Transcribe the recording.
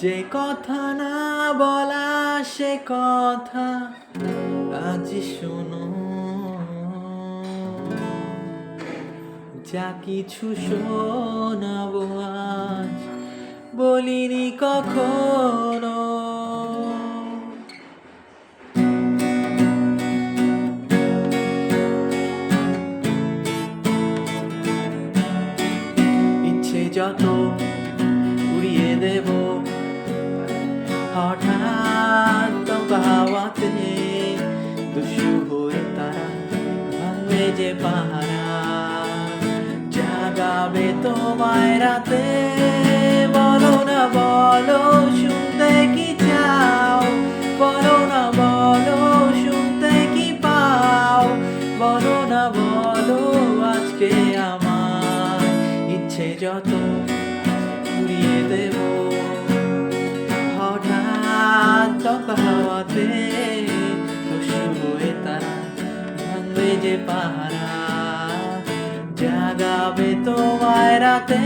যে কথা না বলা সে কথা আজ শোনো, যা কিছু শোনাবো আজ বলিনি কখনো। ইচ্ছে যত উড়িয়ে দেব হঠাৎ দমকা হাওয়াতে, দুষ্টু হয়ে তারা ভাঙবে যে পাহারা, জাগাবে তোমায় রাতে। বলো না বলো শুনতে কি চাও, বলো না বলো শুনতে কি পাও, বলো না বলো আজকে আমার ইচ্ছে যত উড়িয়ে দেব হঠাৎ দমকা হাওয়াতে, দুষ্টু হয়ে তারা ভাঙবে যে পাহারা, জাগাবে তোমায় রাতে।